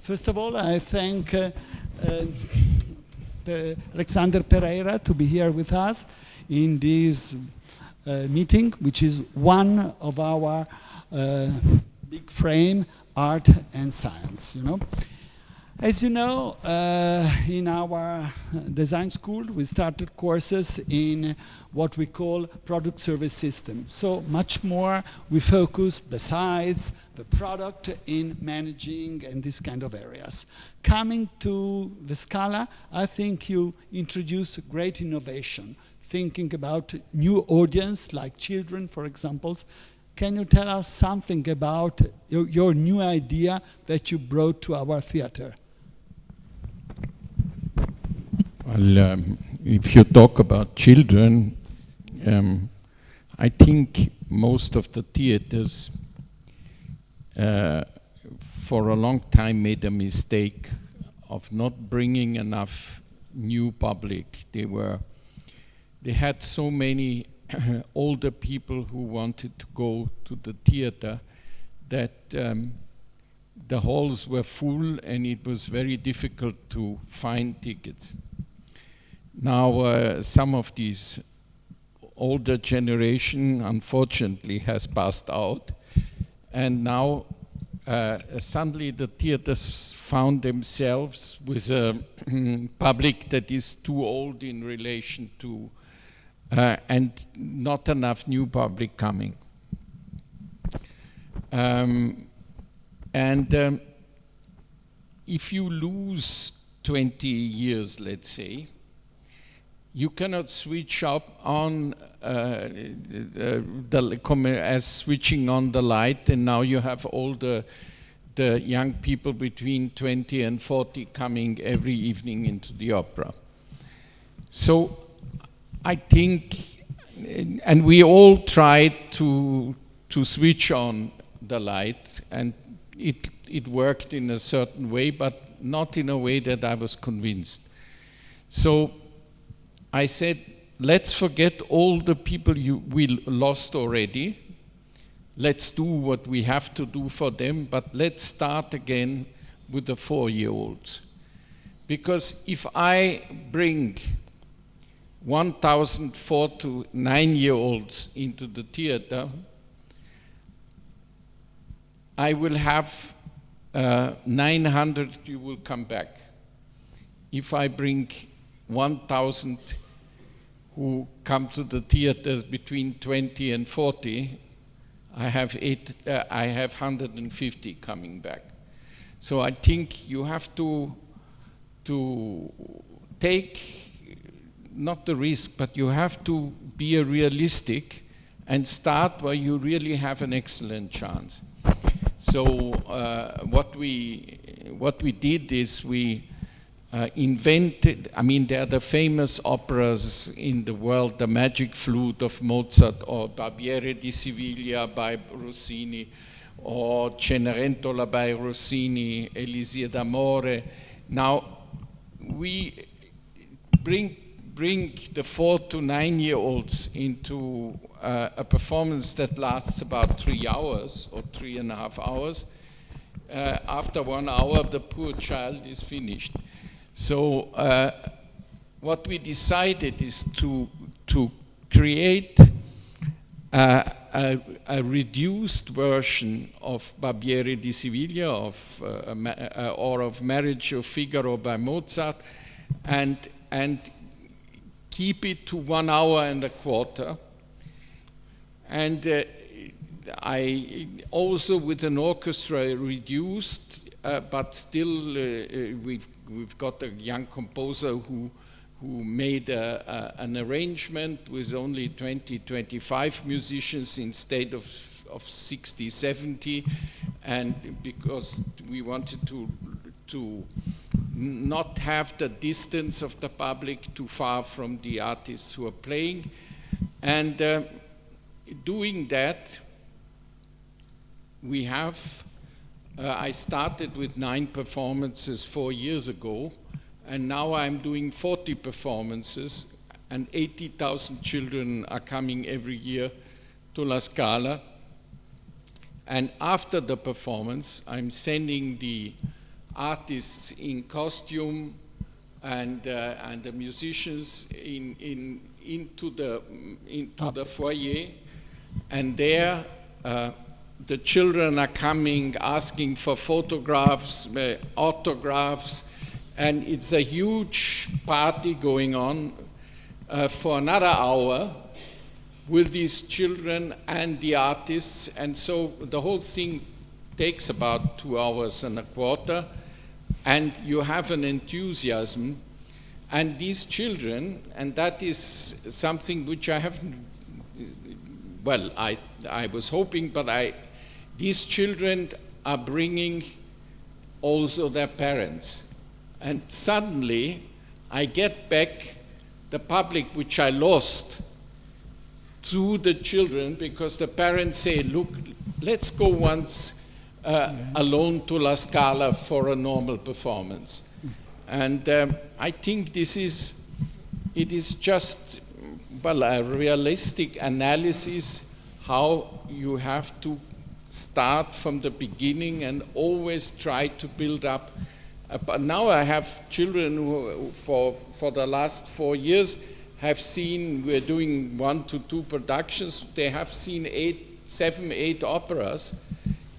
First of all, I thank Alexander Pereira to be here with us in this meeting, which is one of our big frame, art and science, you know. As you know, in our design school, we started courses in what we call product service system. So much more we focus, besides the product, in managing and these kind of areas. Coming to the Scala, I think you introduced great innovation, thinking about new audience, like children, for example. Can you tell us something about your new idea that you brought to our theater? Well, if you talk about children, I think most of the theaters for a long time made a mistake of not bringing enough new public. They had so many older people who wanted to go to the theater that the halls were full and it was very difficult to find tickets. Now some of these older generation unfortunately has passed out, and now suddenly the theaters found themselves with a public that is too old in relation to and not enough new public coming. If you lose 20 years, let's say, you cannot switch up on as switching on the light, and now you have all the young people between 20 and 40 coming every evening into the opera. So I think, and we all tried to switch on the light, and it worked in a certain way, but not in a way that I was convinced. So I said, let's forget all the people we lost already. Let's do what we have to do for them, but let's start again with the 4-year-olds. Because if I bring 1,000 4 to 9-year-olds into the theater, I will have 900 who will come back. If I bring 1,000 who come to the theaters between 20 and 40, I have 150 coming back. So I think you have to take, not the risk, but you have to be realistic and start where you really have an excellent chance. So what we did is we invented, I mean, there are the famous operas in the world, The Magic Flute of Mozart, or Barbiere di Siviglia by Rossini, or Cenerentola by Rossini, Elisir d'Amore. Now, we bring the 4 to 9-year-olds into a performance that lasts about 3 hours or 3.5 hours. After 1 hour, the poor child is finished. So what we decided is to create a reduced version of Barbiere di Siviglia or of Marriage of Figaro by Mozart, and keep it to 1 hour and a quarter. And I also, with an orchestra, reduced, but still we've got a young composer who made an arrangement with only 20-25 musicians instead of 60-70, and because we wanted to not have the distance of the public too far from the artists who are playing. And doing that, we have I started with 9 performances 4 years ago, and now I'm doing 40 performances, and 80,000 children are coming every year to La Scala. And after the performance, I'm sending the artists in costume and the musicians into the foyer, and there the children are coming asking for photographs, autographs, and it's a huge party going on for another hour with these children and the artists, and so the whole thing takes about 2 hours and a quarter, and you have an enthusiasm. And these children, and that is something which I haven't, well, I was hoping, but these children are bringing also their parents. And suddenly I get back the public which I lost to the children, because the parents say, look, let's go once alone to La Scala for a normal performance. And I think it is just, well, a realistic analysis how you have to start from the beginning and always try to build up. But now I have children who, for the last 4 years, have seen, we're doing 1 to 2 productions, they have seen 7, 8 operas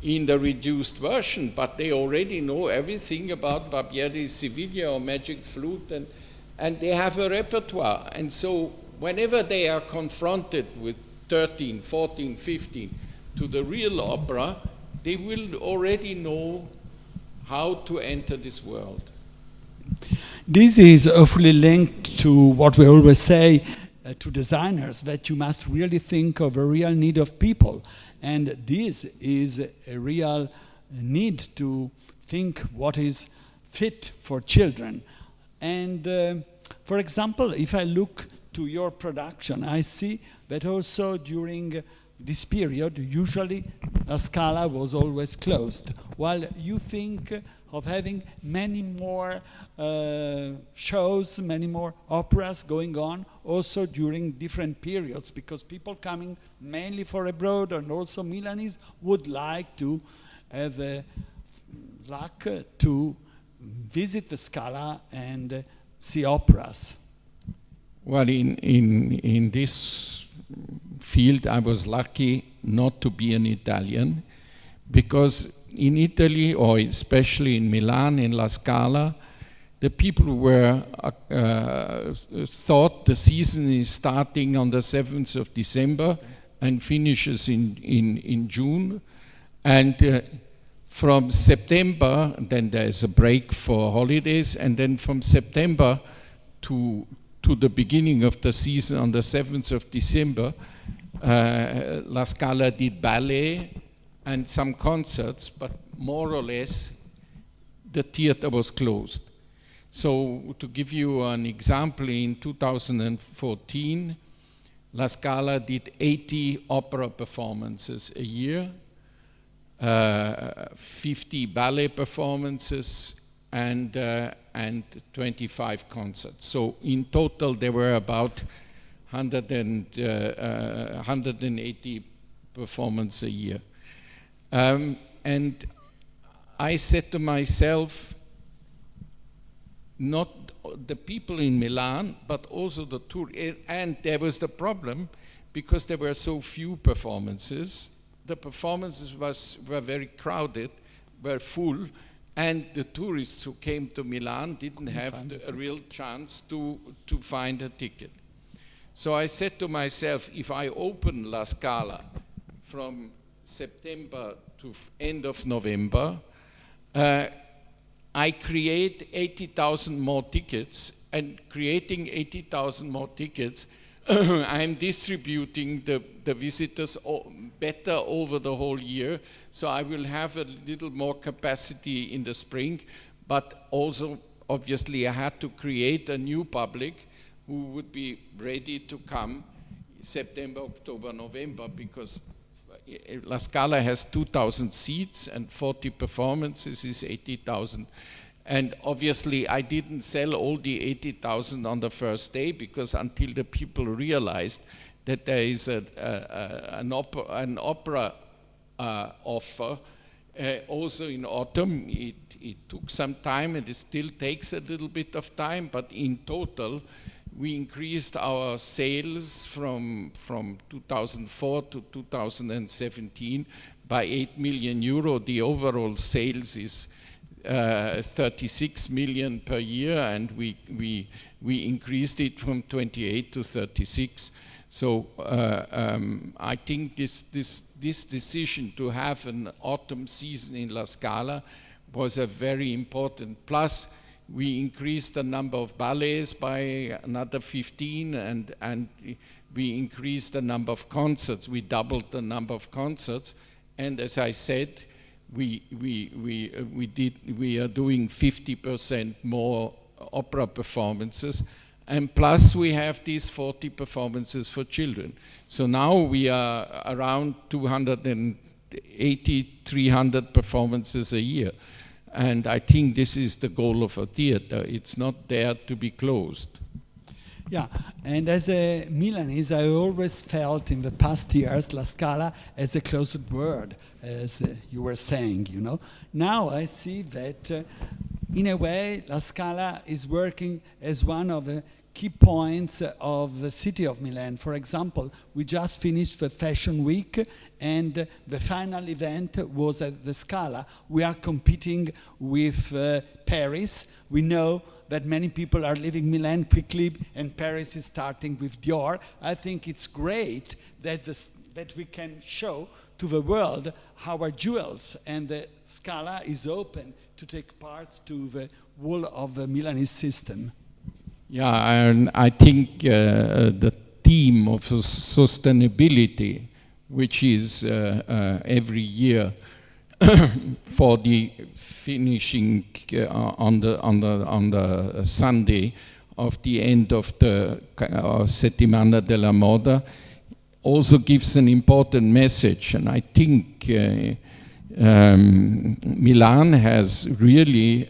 in the reduced version, but they already know everything about Barbieri's Sevilla or Magic Flute, and they have a repertoire. And so whenever they are confronted with 13, 14, 15 to the real opera, they will already know how to enter this world. This is awfully linked to what we always say to designers, that you must really think of a real need of people. And this is a real need to think what is fit for children. And for example, if I look to your production, I see that also during this period, usually La Scala was always closed, while you think of having many more shows, many more operas going on, also during different periods, because people coming mainly for abroad and also Milanese would like to have the luck to visit the Scala and see operas. Well, in this field, I was lucky not to be an Italian, because in Italy, or especially in Milan, in La Scala, the people were thought the season is starting on the 7th of December and finishes in June. And from September, then there's a break for holidays, and then from September to the beginning of the season on the 7th of December, La Scala did ballet and some concerts, but more or less the theater was closed. So to give you an example, in 2014, La Scala did 80 opera performances a year, 50 ballet performances, and 25 concerts. So in total, there were about 180 performances a year. And I said to myself, not the people in Milan, but also the tour. And there was the problem, because there were so few performances. The performances were very crowded, were full, and the tourists who came to Milan didn't have a real chance to find a ticket. So I said to myself, if I open La Scala from September to end of November, I create 80,000 more tickets, and creating 80,000 more tickets, I'm distributing the visitors better over the whole year, so I will have a little more capacity in the spring, but also obviously I had to create a new public who would be ready to come September, October, November, because La Scala has 2,000 seats and 40 performances is 80,000. And obviously I didn't sell all the 80,000 on the first day, because until the people realized that there is an opera offer, Also in autumn, it took some time, and it still takes a little bit of time, but in total, we increased our sales from 2004 to 2017 by 8 million euro. The overall sales is 36 million per year, and we increased it from 28 to 36. So I think this decision to have an autumn season in La Scala was a very important. Plus, we increased the number of ballets by another 15, and we increased the number of concerts. We doubled the number of concerts, and as I said, we are doing 50% more opera performances, and plus we have these 40 performances for children. So now we are around 280, 300 performances a year. And I think this is the goal of a theater. It's not there to be closed. Yeah, and as a Milanese, I always felt in the past years La Scala as a closed word, as you were saying, you know. Now I see that in a way La Scala is working as one of the key points of the city of Milan. For example, we just finished the Fashion Week, and the final event was at the Scala. We are competing with Paris. We know that many people are leaving Milan quickly, and Paris is starting with Dior. I think it's great that we can show to the world our jewels, and the Scala is open to take part to the whole of the Milanese system. Yeah, and I think the theme of sustainability, which is every year for the finishing on the Sunday of the end of the Settimana della Moda, also gives an important message, and I think Milan has really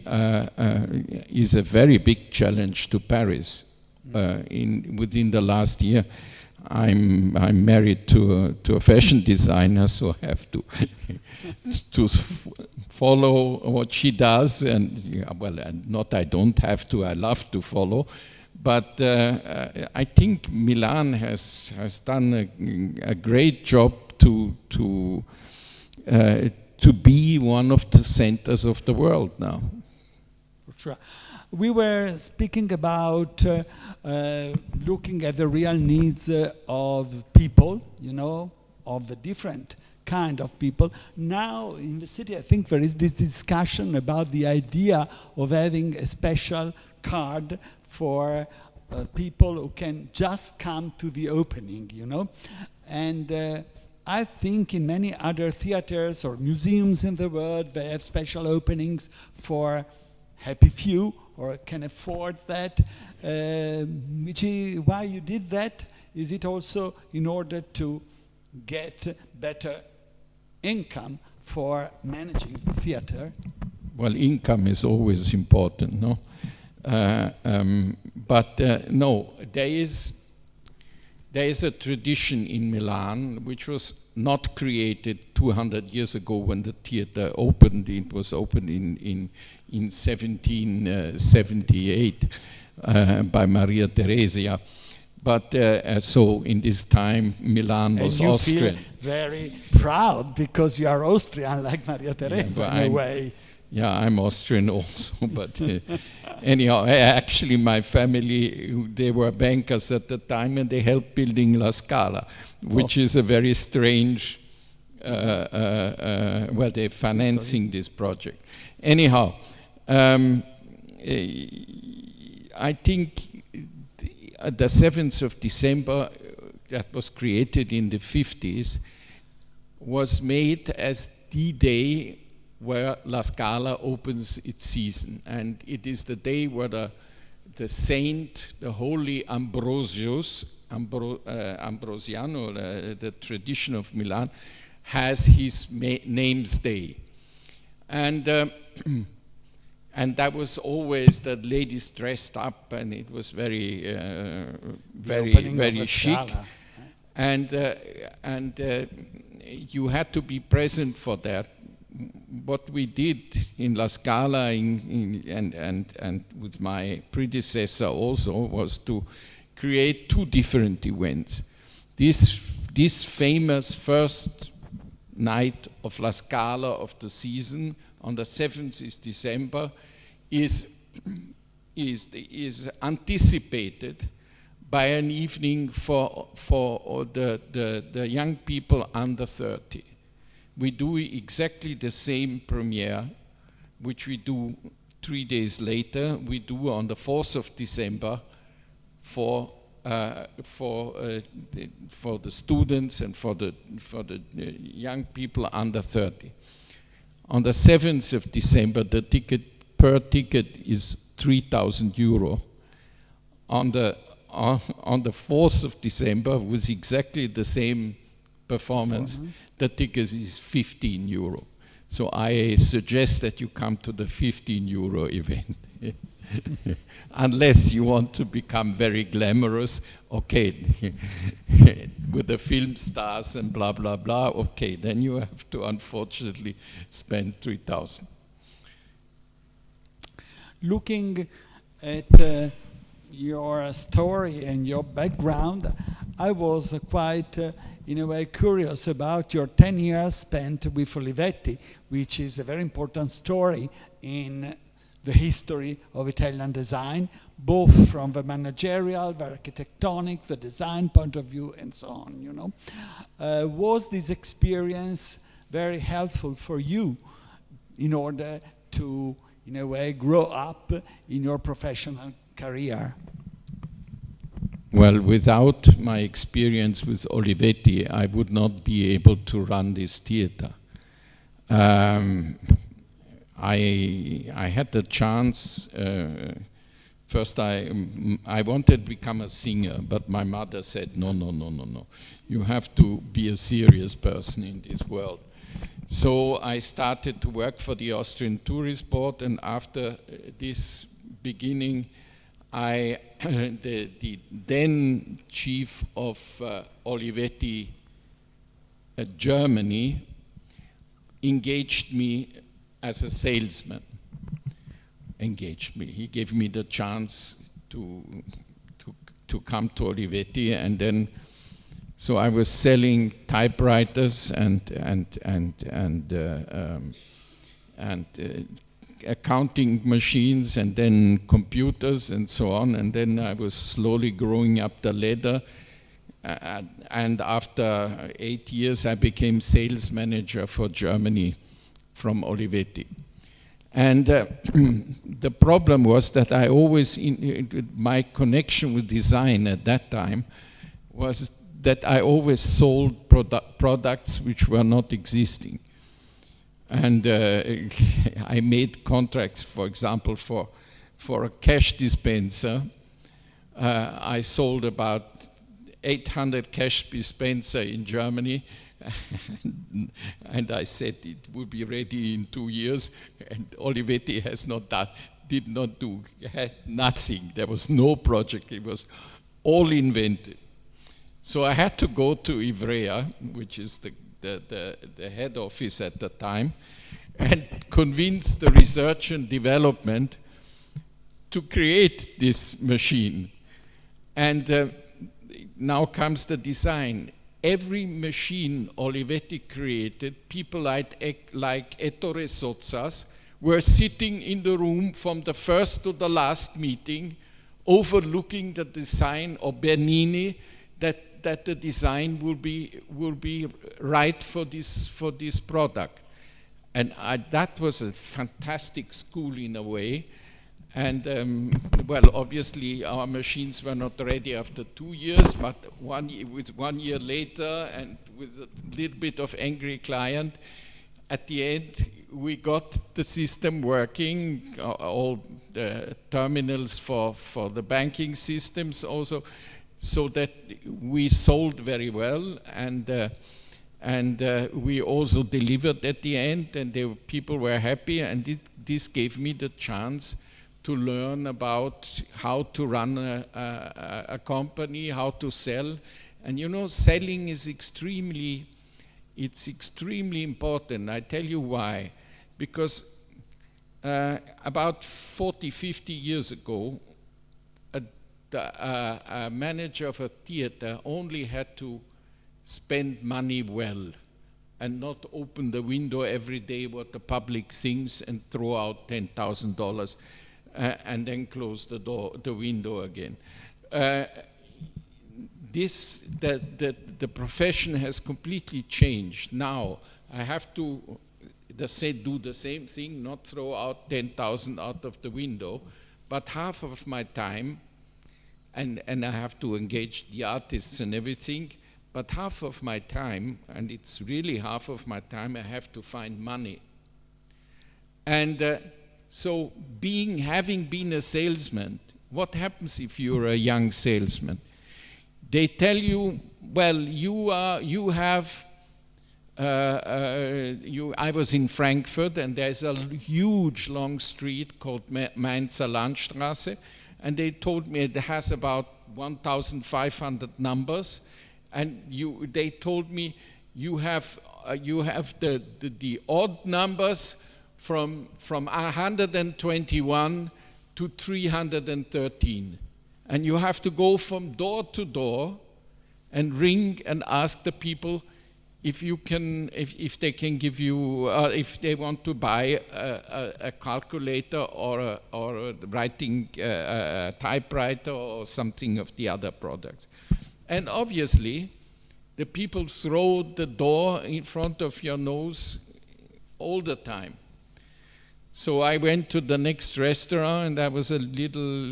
is a very big challenge to Paris. Within the last year, I'm married to a fashion designer, so I have to to follow what she does, and well, not I don't have to. I love to follow, but I think Milan has done a great job to be one of the centers of the world now. Sure. We were speaking about looking at the real needs of people, you know, of the different kind of people. Now in the city, I think there is this discussion about the idea of having a special card for people who can just come to the opening, you know. And I think in many other theaters or museums in the world, they have special openings for happy few or can afford that. Which is why you did that? Is it also in order to get better income for managing the theater? Well, income is always important, no? But no, there is a tradition in Milan which was not created 200 years ago when the theater opened. It was opened in 1778 by Maria Theresia. But so in this time, Milan was Austrian. And you feel very proud because you are Austrian like Maria Teresa in a way. Yeah, I'm Austrian also, but anyhow, actually my family, they were bankers at the time, and they helped building La Scala, which is a very strange, well, they're financing this project. Anyhow, I think the 7th of December, that was created in the 50s, was made as the day where La Scala opens its season. And it is the day where the saint, the holy Ambrosiano, the tradition of Milan, has his name's day. And that was always that ladies dressed up, and it was very, very chic. Scala. And you had to be present for that. what we did in La Scala and with my predecessor also was to create two different events. This famous first night of La Scala of the season on the 7th is December is anticipated by an evening for the young people under 30. We do exactly the same premiere, which we do 3 days later. We do on the 4th of December for the students and for the young people under 30. On the 7th of December, the per ticket is 3,000 euro. On the 4th of December, with exactly the same performance, the ticket is 15 euro. So I suggest that you come to the 15 euro event. Unless you want to become very glamorous, okay, with the film stars and blah, blah, blah, okay, then you have to unfortunately spend 3,000. Looking at your story and your background, I was quite, in a way, curious about your 10 years spent with Olivetti, which is a very important story in the history of Italian design, both from the managerial, the architectonic, the design point of view, and so on, you know. Was this experience very helpful for you in order to, in a way, grow up in your professional career? Well, without my experience with Olivetti, I would not be able to run this theater. I had the chance, first I wanted to become a singer, but my mother said, no, you have to be a serious person in this world. So I started to work for the Austrian Tourist Board, and after this beginning, the then chief of Olivetti Germany engaged me as a salesman. He gave me the chance to come to Olivetti, and then so I was selling typewriters and accounting machines, and then computers and so on, and then I was slowly growing up the ladder, and after 8 years I became sales manager for Germany from Olivetti. And the problem was that I always, my connection with design at that time was that I always sold products which were not existing. And I made contracts, for example, for a cash dispenser. I sold about 800 cash dispenser in Germany, and I said it would be ready in 2 years, and Olivetti had nothing. There was no project. It was all invented. So I had to go to Ivrea, which is the head office at the time, and convince the research and development to create this machine. And now comes the design. Every machine Olivetti created, people like Ettore Sozzas were sitting in the room from the first to the last meeting, overlooking the design of Bernini, that the design will be right for this product. And that was a fantastic school in a way. And well, obviously our machines were not ready after 2 years, but 1 year later, and with a little bit of angry client, at the end we got the system working, all the terminals for the banking systems also, so that we sold very well, and we also delivered at the end, and people were happy, and this gave me the chance to learn about how to run a company, how to sell. And you know, selling is extremely important. I tell you why. because about 40, 50 years ago, a manager of a theater only had to spend money well and not open the window every day what the public thinks and throw out $10,000 and then close the window again. The profession has completely changed. Now I have to do the same thing, not throw out 10,000 out of the window, but half of my time, and I have to engage the artists and everything, but half of my time, and it's really half of my time, I have to find money. And so having been a salesman, what happens if you're a young salesman? They tell you, well, I was in Frankfurt, and there's a huge long street called Mainzer Landstraße, and they told me it has about 1,500 numbers, and they told me you have the odd numbers from 121 to 313, and you have to go from door to door and ring and ask the people if they can give you, if they want to buy a calculator or a writing typewriter or something of the other products. And obviously, the people throw the door in front of your nose all the time. So I went to the next restaurant, and I was a little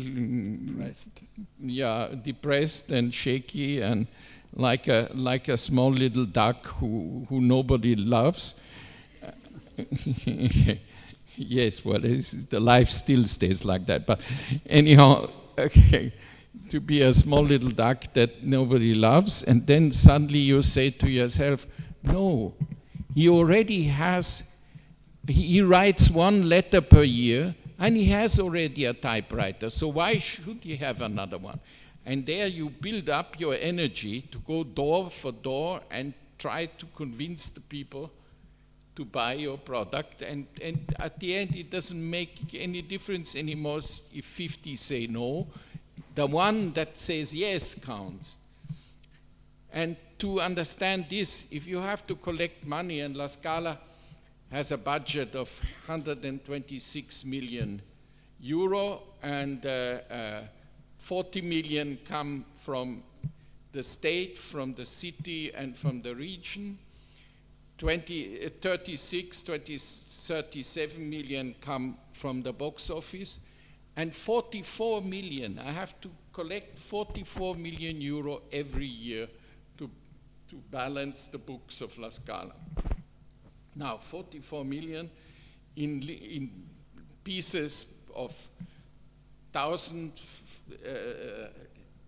depressed and shaky, and like a small little duck who nobody loves. Yes, well, the life still stays like that. But anyhow, okay, to be a small little duck that nobody loves, and then suddenly you say to yourself, no, he already has, he writes one letter per year, and he has already a typewriter, so why should he have another one? And there you build up your energy to go door for door and try to convince the people to buy your product. And at the end, it doesn't make any difference anymore if 50 say no. The one that says yes counts. And to understand this, if you have to collect money, and La Scala has a budget of 126 million euro, and 40 million come from the state, from the city, and from the region. 37 million come from the box office, and 44 million, I have to collect 44 million euro every year to balance the books of La Scala. Now, 44 million in pieces of 1,000,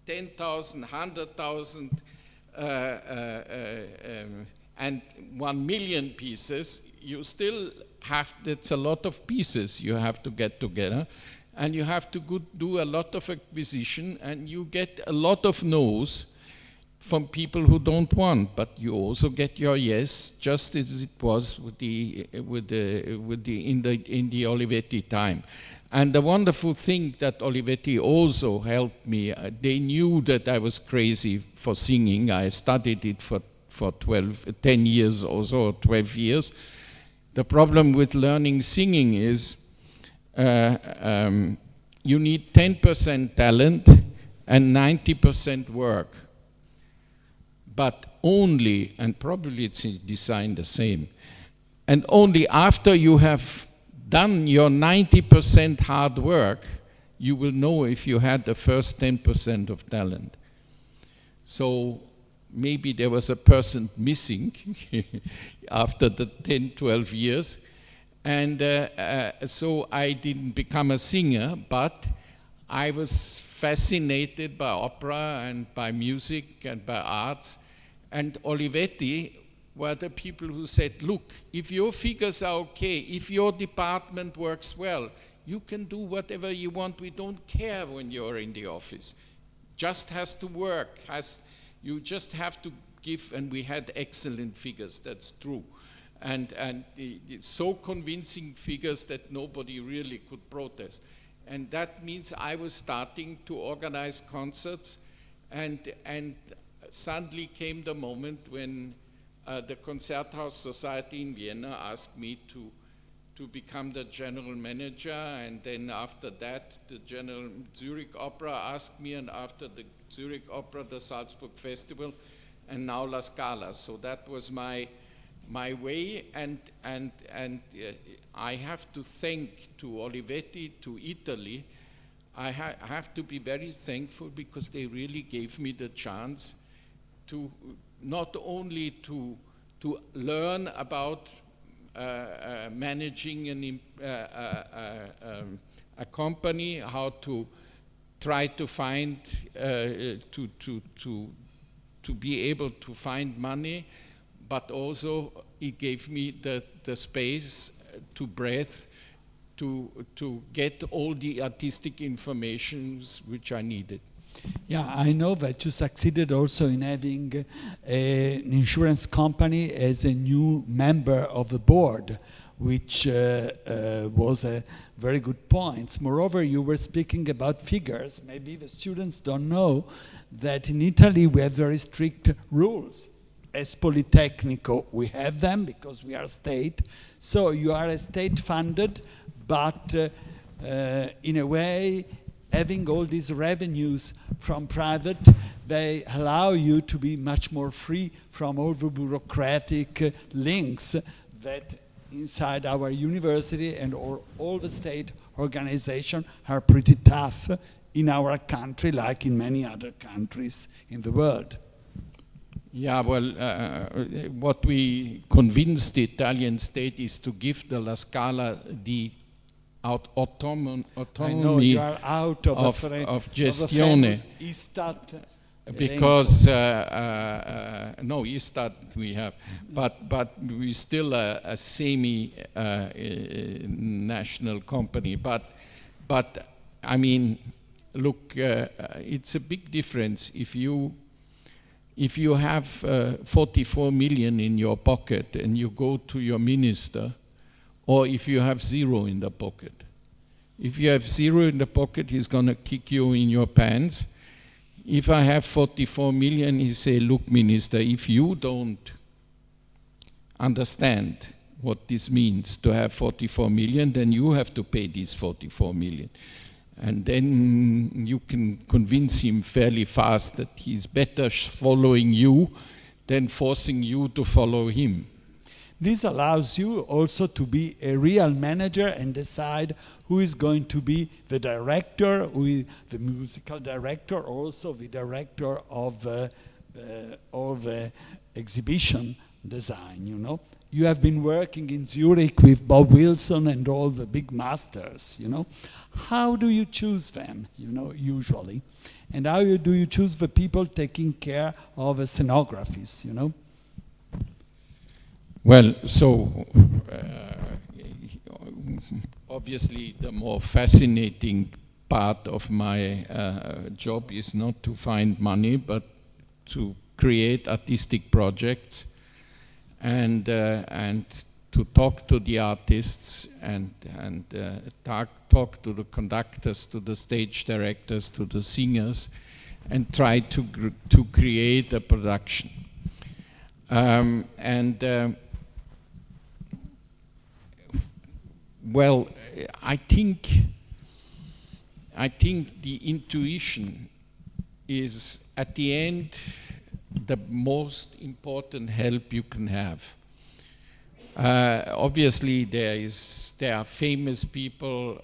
10,000, 100,000, and 1 million pieces, you still have, that's a lot of pieces you have to get together, and you have to do a lot of acquisition, and you get a lot of no's from people who don't want, but you also get your yes, just as it was in the Olivetti time. And the wonderful thing that Olivetti also helped me, they knew that I was crazy for singing. I studied it for 10 years or so, 12 years. The problem with learning singing is you need 10% talent and 90% work. But only, and probably it's designed the same, and only after you have done your 90% hard work, you will know if you had the first 10% of talent. So maybe there was a person missing after the 10, 12 years. And so I didn't become a singer, but I was fascinated by opera and by music and by arts. And Olivetti were the people who said, look, if your figures are okay, if your department works well, you can do whatever you want. We don't care when you're in the office. Just has to work. You just have to give, and we had excellent figures, that's true. so convincing figures that nobody really could protest. And that means I was starting to organize concerts, and suddenly came the moment when the Concerthaus Society in Vienna asked me to become the general manager, and then after that the Zurich Opera asked me, and after the Zurich Opera, the Salzburg Festival, and now La Scala. So that was my way, and I have to thank to Olivetti, to Italy. I have to be very thankful, because they really gave me the chance to not only to learn about managing a company, how to try to find to be able to find money, but also it gave me the space to breathe, to get all the artistic informations which I needed. Yeah, I know that you succeeded also in having an insurance company as a new member of the board, which was a very good point. Moreover, you were speaking about figures. Maybe the students don't know that in Italy we have very strict rules. As Politecnico, we have them because we are state. So you are a state funded, but in a way, having all these revenues from private, they allow you to be much more free from all the bureaucratic links that inside our university and all the state organizations are pretty tough in our country, like in many other countries in the world. Yeah, well, what we convinced the Italian state is to give the La Scala the autonomy of gestione, because no, Istat we have, but we still a semi-national company. But I mean, look, it's a big difference if you have 44 million in your pocket and you go to your minister, or if you have zero in the pocket. If you have zero in the pocket, he's going to kick you in your pants. If I have 44 million, he say, look, minister, if you don't understand what this means to have 44 million, then you have to pay these 44 million. And then you can convince him fairly fast that he's better following you than forcing you to follow him. This allows you also to be a real manager and decide who is going to be the director, the musical director, also the director of the exhibition design, you know. You have been working in Zurich with Bob Wilson and all the big masters, you know. How do you choose them, you know, usually? And how do you choose the people taking care of the scenographies, you know? Well, so obviously the more fascinating part of my job is not to find money, but to create artistic projects and to talk to the artists and talk to the conductors, to the stage directors, to the singers, and try to create a production. Well, I think the intuition is at the end the most important help you can have. Obviously, there are famous people,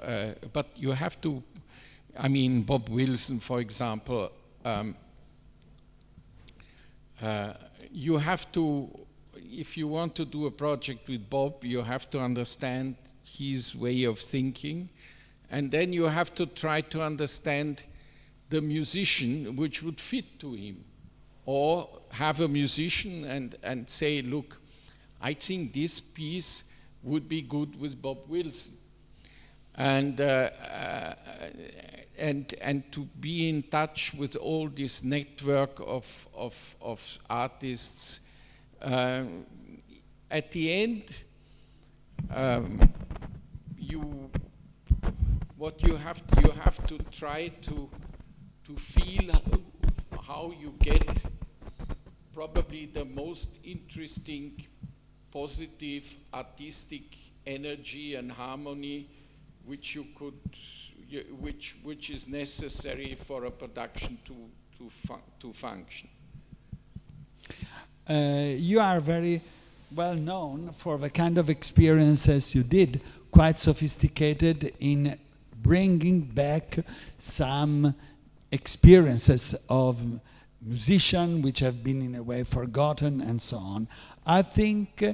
but you have to. I mean, Bob Wilson, for example. You have to, if you want to do a project with Bob, you have to understand his way of thinking, and then you have to try to understand the musician which would fit to him, or have a musician and say, look, I think this piece would be good with Bob Wilson, and to be in touch with all this network of artists. at the end, what you have to try to feel how you get probably the most interesting, positive, artistic energy and harmony which you could, which is necessary for a production to function. You are very well known for the kind of experiences you did, quite sophisticated in bringing back some experiences of musicians which have been in a way forgotten and so on. I think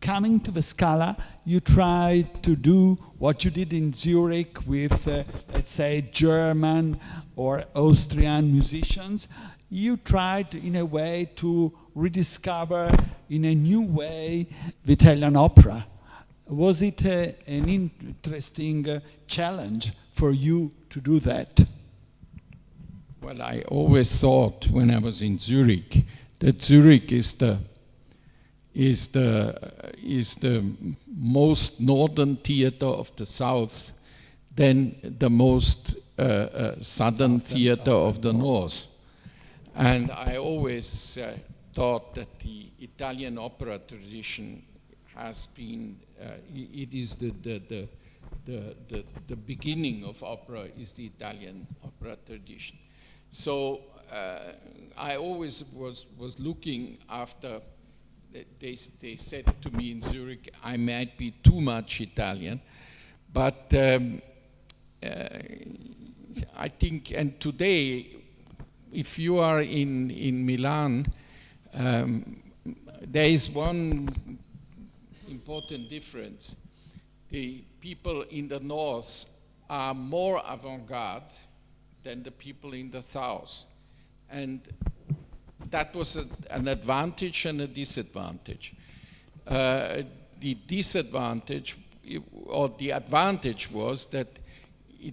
coming to the Scala, you tried to do what you did in Zurich with, let's say, German or Austrian musicians. You tried in a way to rediscover in a new way the Italian opera. Was it an interesting challenge for you to do that? Well, I always thought when I was in Zurich that Zurich is the most northern theater of the south, then the most southern theater of the north. And I always thought that the Italian opera tradition has been, it is the beginning of opera is the Italian opera tradition. So I always was looking after, they said to me in Zurich, I might be too much Italian, but I think, and today, if you are in Milan, there is one important difference. The people in the north are more avant-garde than the people in the south. And that was an advantage and a disadvantage. The disadvantage, or the advantage was that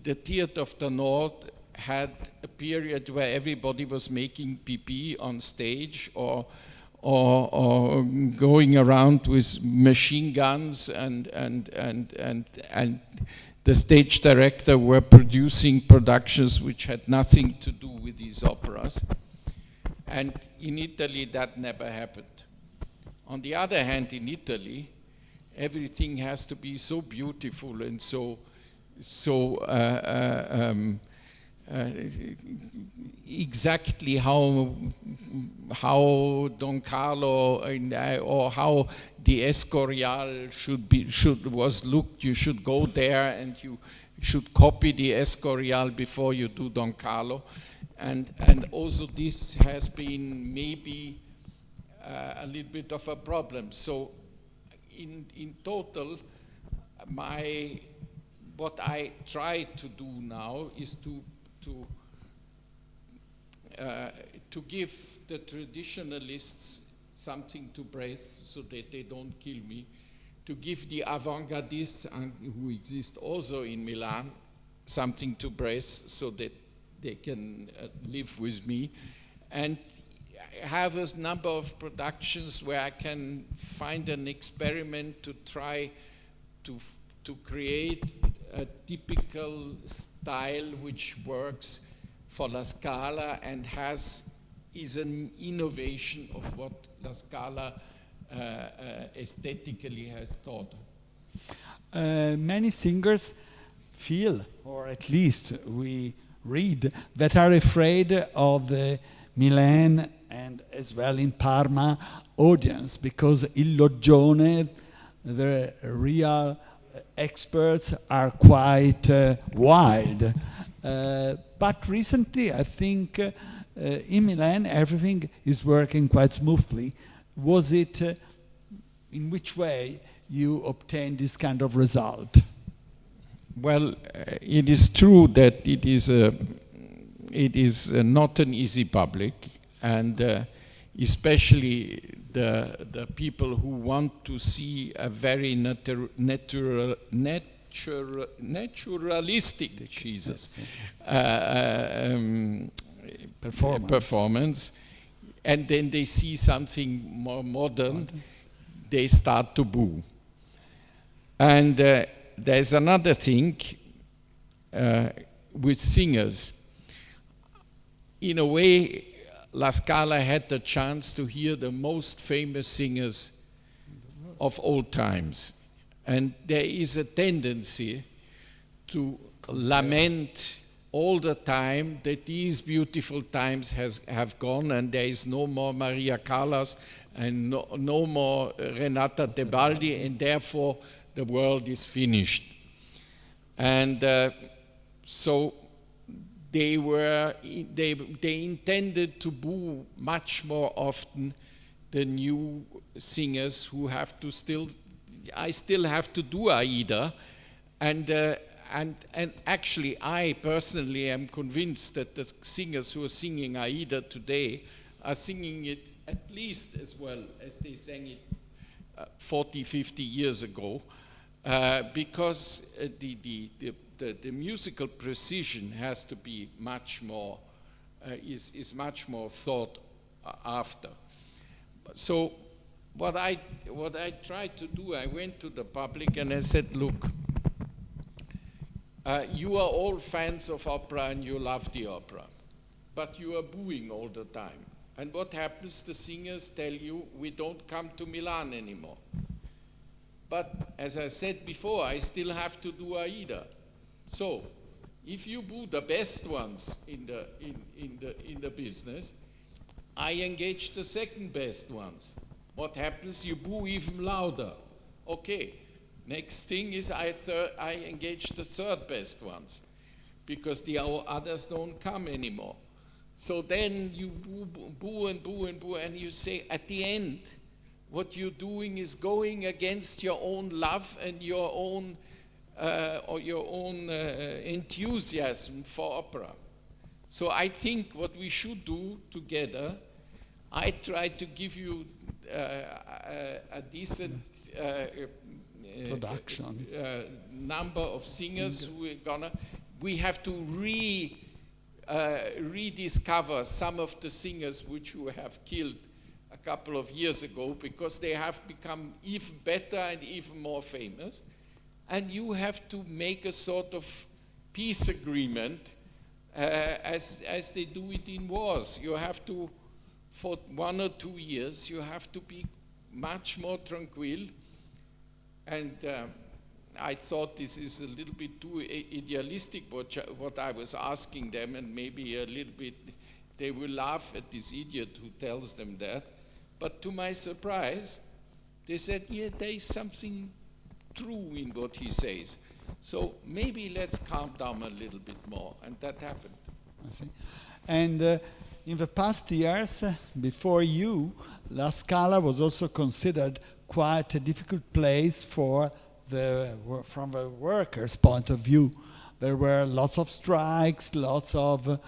the theater of the north had a period where everybody was making pee-pee on stage or going around with machine guns and the stage director were producing productions which had nothing to do with these operas. And in Italy, that never happened. On the other hand, in Italy, everything has to be so beautiful and so exactly how Don Carlo or how the Escorial was looked. You should go there and you should copy the Escorial before you do Don Carlo, and also this has been maybe a little bit of a problem. So in total, what I try to do now is to give the traditionalists something to breathe so that they don't kill me, to give the avant-gardists who exist also in Milan something to breathe so that they can live with me, and have a number of productions where I can find an experiment to try to create a typical style which works for La Scala and is an innovation of what La Scala aesthetically has taught. Many singers feel, or at least we read, that are afraid of the Milan and as well in Parma audience, because Il Loggione, the real experts, are quite wild. But recently, I think in Milan, everything is working quite smoothly. Was it, in which way you obtained this kind of result? Well, it is true that it is not an easy public, and especially the people who want to see a very naturalistic Jesus performance, and then they see something more modern. they start to boo. And there's another thing with singers. In a way, La Scala had the chance to hear the most famous singers of all times. And there is a tendency to lament all the time that these beautiful times have gone and there is no more Maria Callas and no more Renata Tebaldi, and therefore the world is finished. And so they intended to boo much more often the new singers who have to I still have to do Aida, and actually I personally am convinced that the singers who are singing Aida today are singing it at least as well as they sang it 40, 50 years ago, because the musical precision has to be much more, is much more thought after. So what I tried to do, I went to the public and I said, look, you are all fans of opera and you love the opera, but you are booing all the time. And what happens? The singers tell you, we don't come to Milan anymore. But as I said before, I still have to do Aida. So if you boo the best ones in the business, I engage the second best ones. What happens? You boo even louder. Okay, next thing is I engage the third best ones, because the others don't come anymore. So then you boo and boo and boo, and you say at the end, what you're doing is going against your own love and your own enthusiasm for opera. So I think what we should do together, I try to give you a decent production number of singers who are gonna. We have to rediscover some of the singers which we have killed a couple of years ago, because they have become even better and even more famous. And you have to make a sort of peace agreement as they do it in wars. You have to, for 1 or 2 years, you have to be much more tranquil. And I thought this is a little bit too idealistic, what I was asking them, and maybe a little bit, they will laugh at this idiot who tells them that. But to my surprise, they said, yeah, there is something true in what he says. So maybe let's calm down a little bit more, and that happened. I see. And in the past years, before you, La Scala was also considered quite a difficult place from the workers' point of view. There were lots of strikes, lots of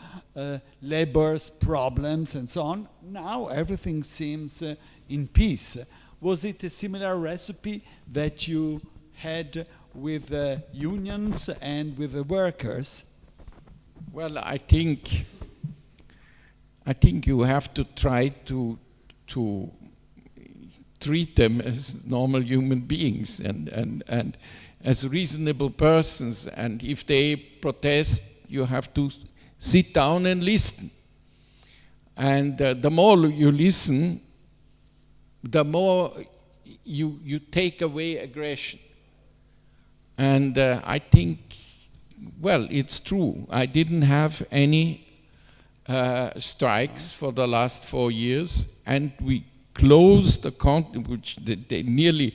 labor's problems, and so on. Now everything seems in peace. Was it a similar recipe that you had with the unions and with the workers? Well, I think you have to try to treat them as normal human beings and as reasonable persons. And if they protest, you have to sit down and listen. And the more you listen, the more you take away aggression. And I think, well, it's true. I didn't have any strikes for the last 4 years, and we closed the contract, which they nearly,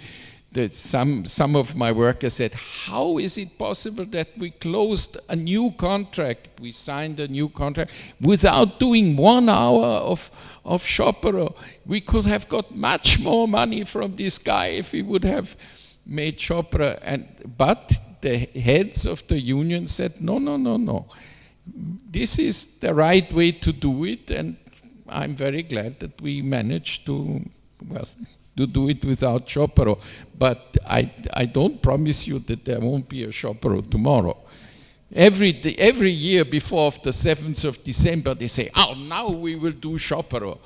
some of my workers said, how is it possible that we closed a new contract? We signed a new contract without doing 1 hour of chaperon. We could have got much more money from this guy if we would have made chaperon. But the heads of the union said, no. This is the right way to do it, and I'm very glad that we managed to do it without chaperon. But I don't promise you that there won't be a chaperon tomorrow. Every year before the 7th of December, they say, oh, now we will do chaperon.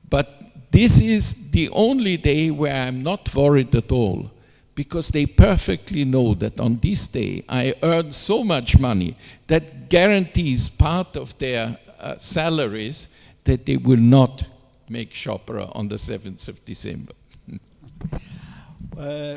But this is the only day where I'm not worried at all, because they perfectly know that on this day I earn so much money that guarantees part of their salaries that they will not make Chopra on the 7th of December.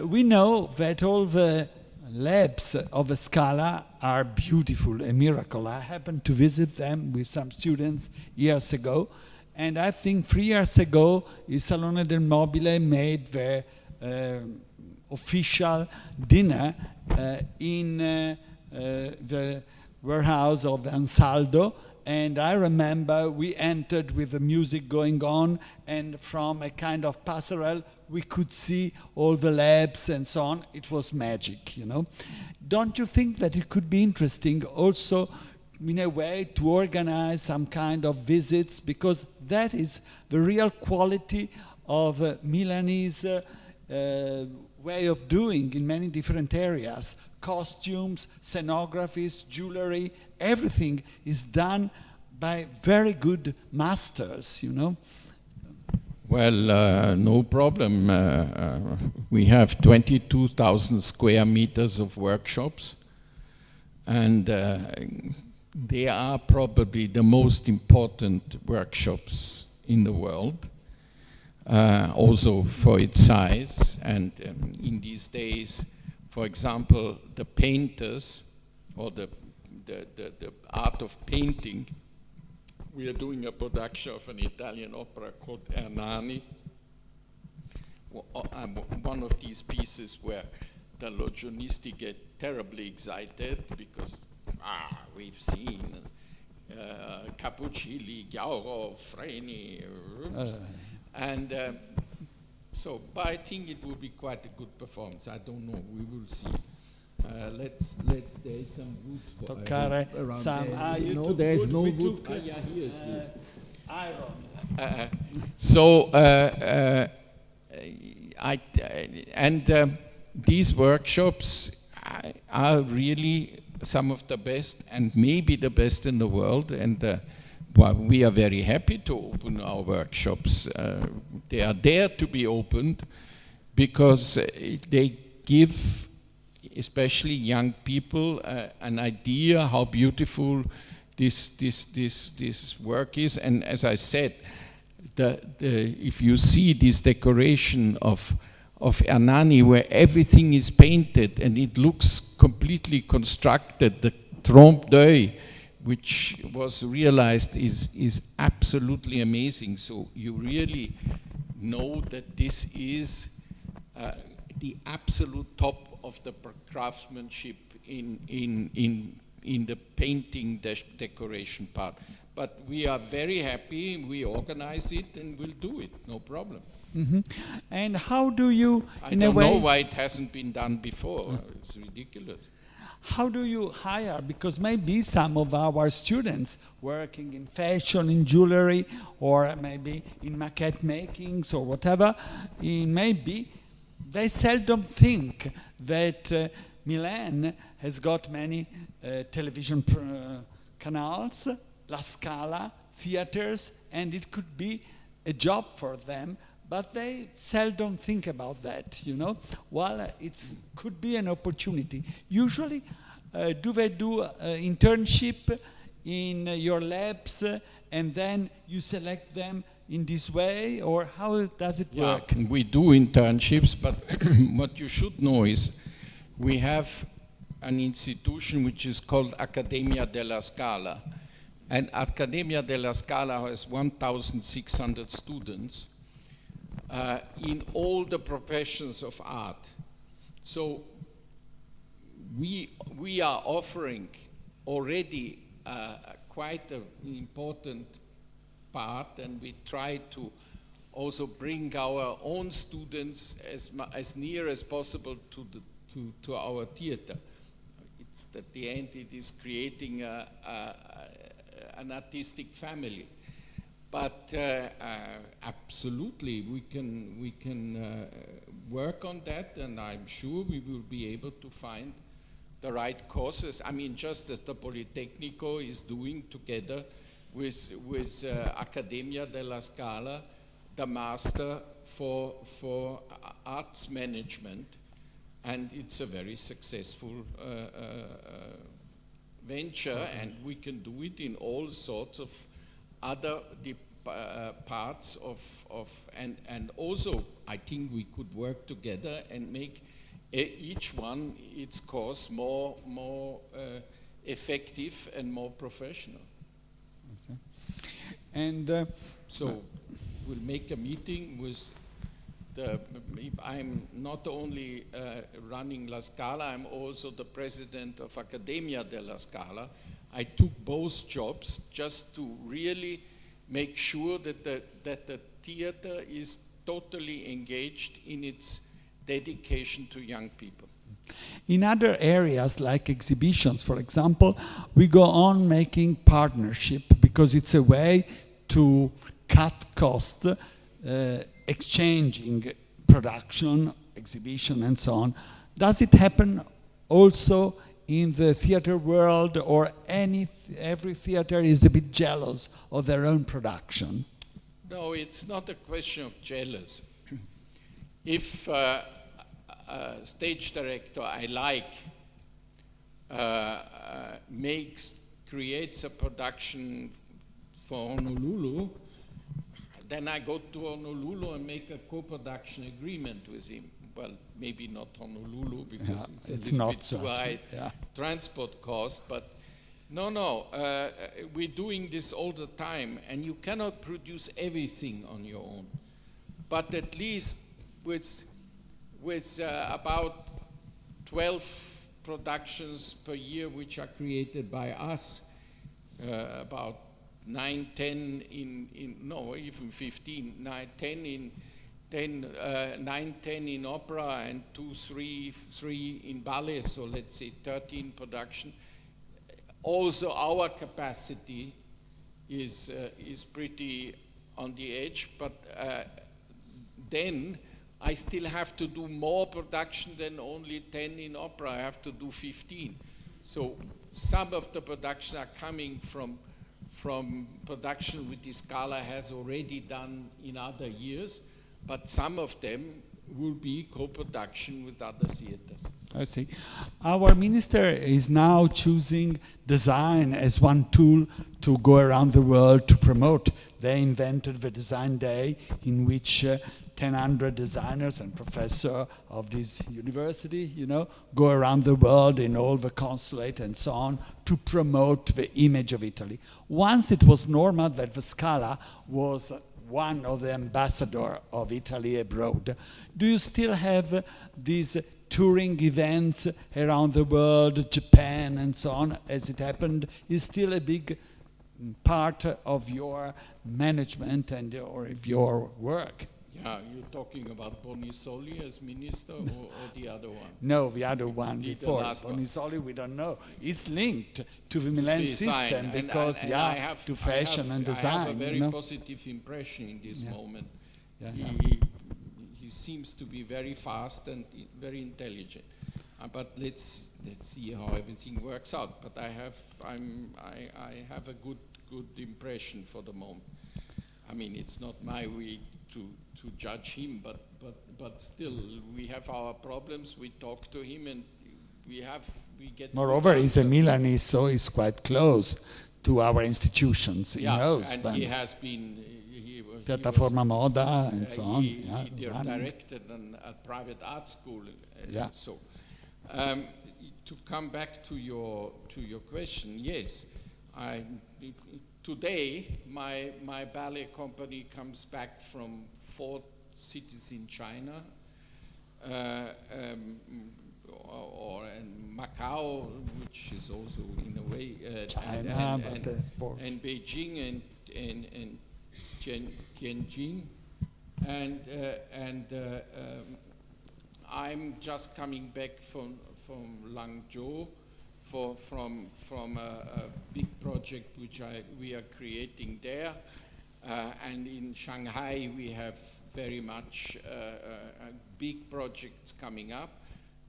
We know that all the labs of the Scala are beautiful, a miracle. I happened to visit them with some students years ago, and I think 3 years ago, il Salone del Mobile made the official dinner in the warehouse of Ansaldo, and I remember we entered with the music going on, and from a kind of passerelle we could see all the labs and so on. It was magic, you know. Don't you think that it could be interesting also in a way to organize some kind of visits, because that is the real quality of Milanese way of doing in many different areas. Costumes, scenographies, jewelry, everything is done by very good masters, you know. Well, no problem. We have 22,000 square meters of workshops, and they are probably the most important workshops in the world, also for its size. And in these days, for example, the painters, or the art of painting, we are doing a production of an Italian opera called Hernani. One of these pieces where the logionisti get terribly excited because we've seen Cappuccilli, Gauro, Freni, and so, but I think it will be quite a good performance. I don't know, we will see. Let's there is some wood Toccare some, no, there is no wood. Yeah, here is wood. Iron. So, these workshops are really some of the best, and maybe the best in the world. And well, we are very happy to open our workshops. They are there to be opened because they give, especially young people, an idea how beautiful this work is. And as I said, if you see this decoration of Hernani, where everything is painted and it looks completely constructed, the trompe d'oeil, which was realized, is absolutely amazing. So you really know that this is the absolute top of the craftsmanship in the painting decoration part. But we are very happy, we organize it and we'll do it, no problem. Mm-hmm. And how do you, I don't know why it hasn't been done before. It's ridiculous. How do you hire? Because maybe some of our students working in fashion, in jewelry, or maybe in maquette makings or whatever, maybe they seldom think that Milan has got many television canals, La Scala, theaters, and it could be a job for them, but they seldom think about that, you know. Well, it could be an opportunity. Usually, do they do internship in your labs and then you select them in this way, or how does it work? Yeah, we do internships, but what you should know is we have an institution which is called Accademia della Scala. And Accademia della Scala has 1,600 students in all the professions of art. So we are offering already quite an important part, and we try to also bring our own students as near as possible to our theater. It's at the end it is creating an artistic family. But absolutely, we can work on that, and I'm sure we will be able to find the right courses. I mean, just as the Politecnico is doing together with Accademia della Scala, the master for arts management, and it's a very successful venture, and we can do it in all sorts of other parts and also I think we could work together and make each one its course more effective and more professional. And so we'll make a meeting with I'm not only running La Scala, I'm also the president of Accademia della Scala. I took both jobs just to really make sure that the theater is totally engaged in its dedication to young people. In other areas like exhibitions, for example, we go on making partnership because it's a way to cut costs, exchanging production, exhibition and so on. Does it happen also in the theater world, or every theater is a bit jealous of their own production? No, it's not a question of jealous. If a stage director I like creates a production for Honolulu, then I go to Honolulu and make a co-production agreement with him. Well, maybe not Honolulu because it's a little bit too high transport cost, but no, we're doing this all the time, and you cannot produce everything on your own. But at least with about 12 productions per year which are created by us, about 9, 10 no, even 15, 9, 10 in opera and 2, 3 in ballet, so let's say 13 production. Also our capacity is pretty on the edge, but then I still have to do more production than only 10 in opera. I have to do 15. So some of the productions are coming from production which the Scala has already done in other years, but some of them will be co-production with other theaters. I see. Our minister is now choosing design as one tool to go around the world to promote. They invented the Design Day, in which 1,000 designers and professors of this university, go around the world in all the consulate and so on to promote the image of Italy. Once it was normal that the Scala was one of the ambassadors of Italy abroad. Do you still have these touring events around the world, Japan and so on, as it happened? Is still a big part of your management and or of your work? Yeah, you're talking about Bonisoli as minister or the other one? No, the other one before. Bonisoli, we don't know. It's linked to the Milan system because, to fashion and design. I have a very positive impression in this moment. Yeah. He seems to be very fast and very intelligent. But let's see how everything works out. But I have a good impression for the moment. I mean, it's not my way to judge him, but still, we have our problems. We talk to him, and we get. Moreover, he's a Milanese, so he's quite close to our institutions. He knows and them. he has been. Piattaforma Moda and so on. He directed a private art school. So, to come back to your question, yes, today, my ballet company comes back from 4 cities in China, or in Macau, which is also in a way China, and Beijing and Tianjin, and I'm just coming back from Langzhou. From a big project which we are creating there, and in Shanghai we have very much big projects coming up.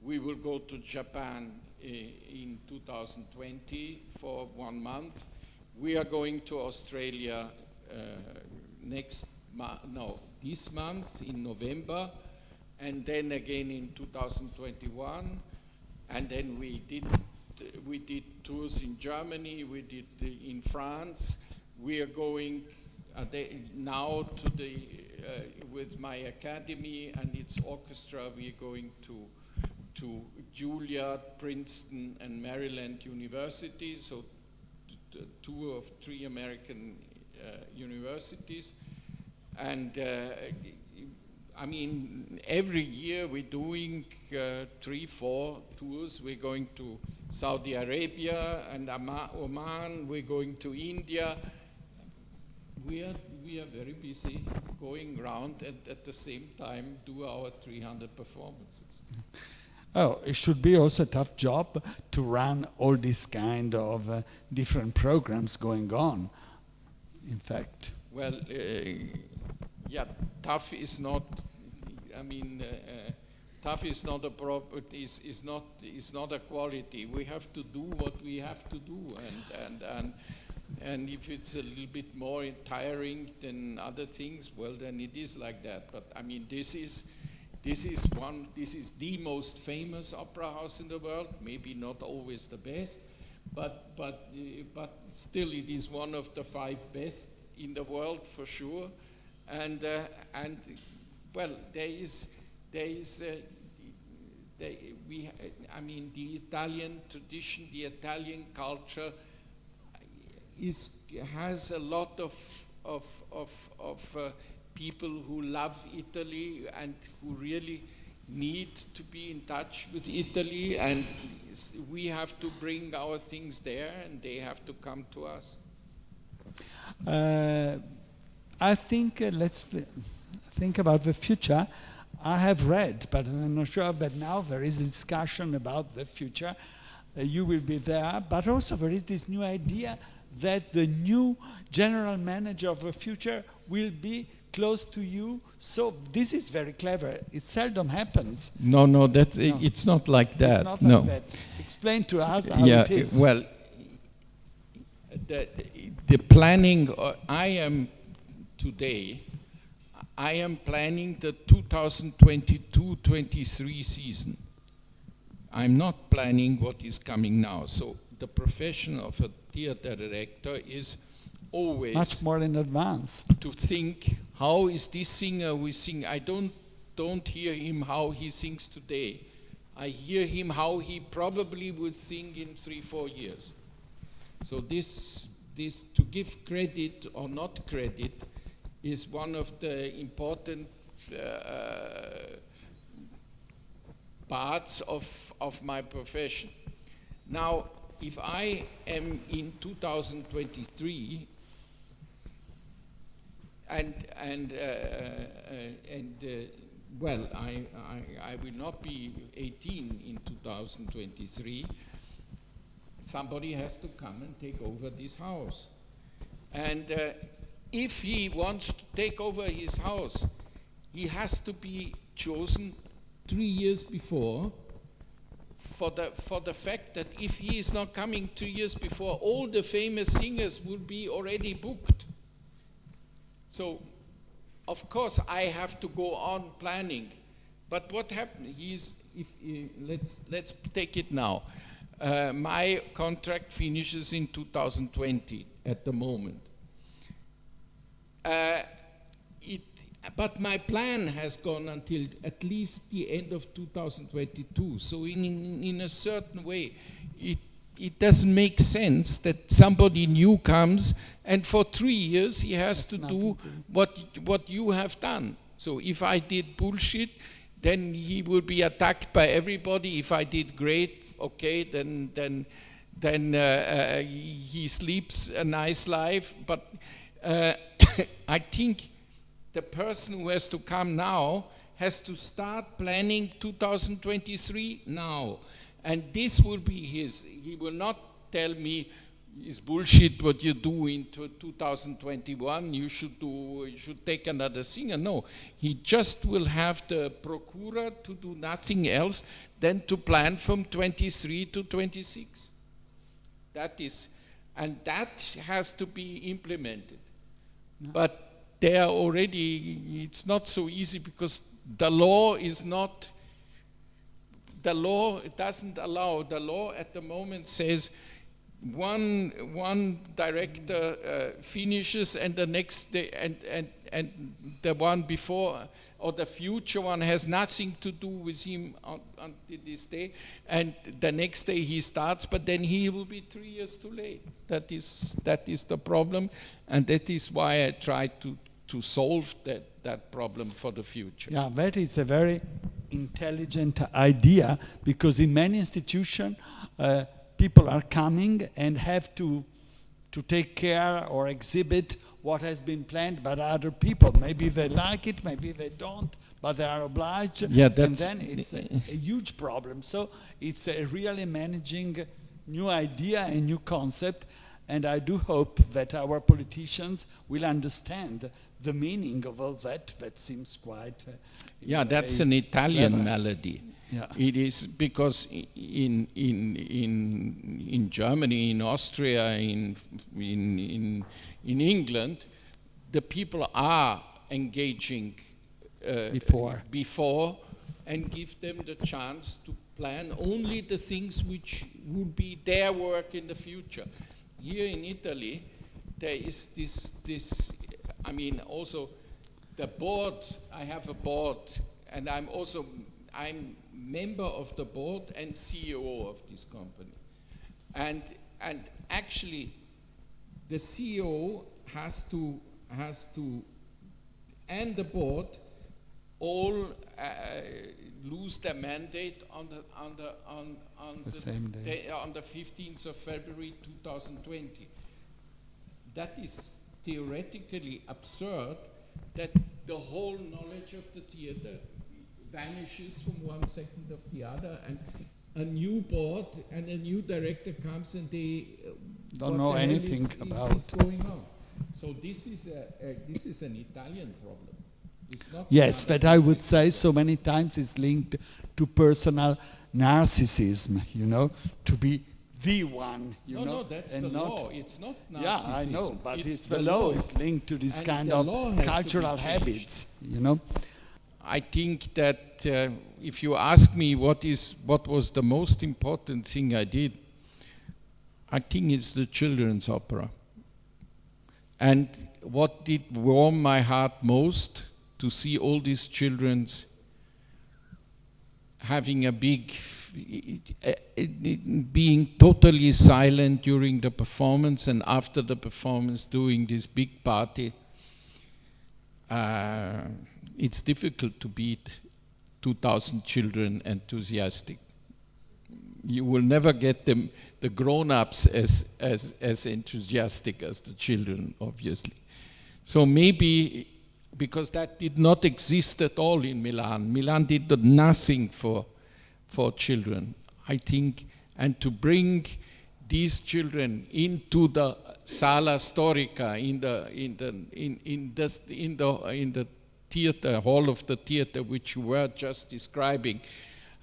We will go to Japan in 2020 for 1 month. We are going to Australia this month in November, and then again in 2021, and then we did tours in Germany, we did in France. We are going now to with my academy and its orchestra, we are going to Juilliard, Princeton, and Maryland universities, so 2 of 3 American universities. And I mean, every year we're doing 3, 4 tours. We're going to Saudi Arabia and Oman, we're going to India. We are very busy going around and at the same time do our 300 performances. Oh, it should be also a tough job to run all these kind of different programs going on, in fact. Well, yeah, tough is not, I mean, tough is not a is not a quality. We have to do what we have to do, and if it's a little bit more tiring than other things, well, then it is like that. But I mean, this is the most famous opera house in the world. Maybe not always the best, but still it is one of the 5 best in the world for sure. And well, I mean, the Italian tradition, the Italian culture has a lot of people who love Italy and who really need to be in touch with Italy, and we have to bring our things there and they have to come to us. I think let's think about the future. I have read, but I'm not sure, but now there is a discussion about the future. You will be there, but also there is this new idea that the new general manager of the future will be close to you. So this is very clever. It seldom happens. No, it's not like that. It's not like that. Explain to us how it is. Well, the planning, I am planning the 2022-23 season. I'm not planning what is coming now. So the profession of a theater director is always much more in advance to think, how is this singer who is singing? I don't hear him how he sings today. I hear him how he probably would sing in 3-4 years. So this to give credit or not credit is one of the important parts of my profession. Now, if I am in 2023 well, I will not be 18 in 2023. Somebody has to come and take over this house. And if he wants to take over his house, he has to be chosen 3 years before, for the fact that if he is not coming 2 years before, all the famous singers will be already booked. So, of course, I have to go on planning. But what happened is, let's take it now. My contract finishes in 2020 at the moment. But my plan has gone until at least the end of 2022. So in a certain way, it doesn't make sense that somebody new comes and for 3 years he has to do what you have done. So if I did bullshit, then he will be attacked by everybody. If I did great, okay, then he sleeps a nice life. But I think the person who has to come now has to start planning 2023 now. And this will be his. He will not tell me it's bullshit what you do in 2021. You should take another singer. No, he just will have the procura to do nothing else than to plan from 23 to 26. That is, and that has to be implemented. No. they are already, it's not so easy because the law is not, the law doesn't allow, the law at the moment says one director finishes and the next day, and the one before or the future one has nothing to do with him until this day, and the next day he starts, but then he will be 3 years too late. That is the problem, and that is why I try to solve that problem for the future. Yeah, that is a very intelligent idea, because in many institutions people are coming and have to take care or exhibit what has been planned by other people. Maybe they like it, maybe they don't, but they are obliged. Yeah, and then it's a huge problem. So it's really managing new idea and new concept, and I do hope that our politicians will understand the meaning of all that. That seems quite yeah, that's an Italian clever melody. Yeah. It is because in Germany, in Austria, in England, the people are engaging before and give them the chance to plan only the things which would be their work in the future. Here in Italy, there is this. I mean, also the board. I have a board, and I'm member of the board and CEO of this company, and actually the CEO has to and the board all lose their mandate on the same day, on the 15th of February 2020. That is theoretically absurd, that the whole knowledge of the theater vanishes from 1 second of the other, and a new board and a new director comes and they don't know anything about what's going on. So this is an Italian problem. It's not. Yes, that I would say so many times is linked to personal narcissism, you know, to be the one, you know. No, that's the law. It's not narcissism. Yeah, I know, but it's the law is linked to this kind of cultural habits, you know. I think that if you ask me what was the most important thing I did, I think it's the children's opera. And what did warm my heart most, to see all these children having a big, being totally silent during the performance, and after the performance doing this big party. It's difficult to beat 2,000 children enthusiastic. You will never get them, the grown-ups as enthusiastic as the children, obviously. So maybe, because that did not exist at all in Milan. Milan did nothing for children, I think, and to bring these children into the Sala Storica, in the theater, hall of the theater, which you were just describing,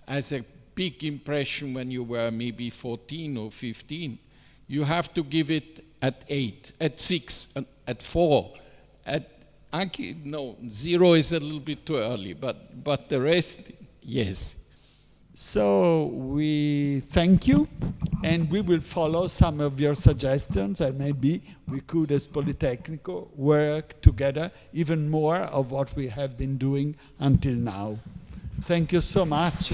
as a big impression when you were maybe 14 or 15. You have to give it at 8, at 6, at 4. No, 0 is a little bit too early, but the rest, yes. So we thank you, and we will follow some of your suggestions, and maybe we could, as Politecnico, work together even more of what we have been doing until now. Thank you so much.